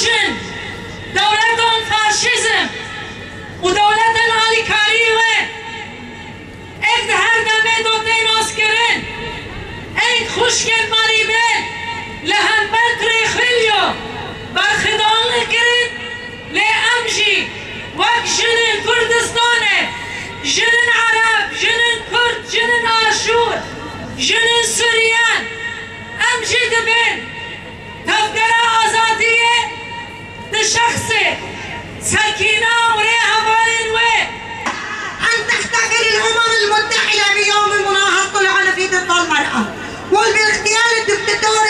خودشن دولتان فاشیزم و دولتان آلیکاری و ایک هر دمه دوته ناس کرن ایک خوشکن ماری بین لهم بلتری خلیو برخدان کرن لی امجی وک جنن کردستانه جنن عرب جنن کرد جنن آشور جنن سوریان امجی دبین تفکر آزادیه ده شخصه سكينة وريها فالنوي أن تحتفل الأمم المتحدة بيوم مناهضة العنف ضد المرأة وباغتيال الدكتاتور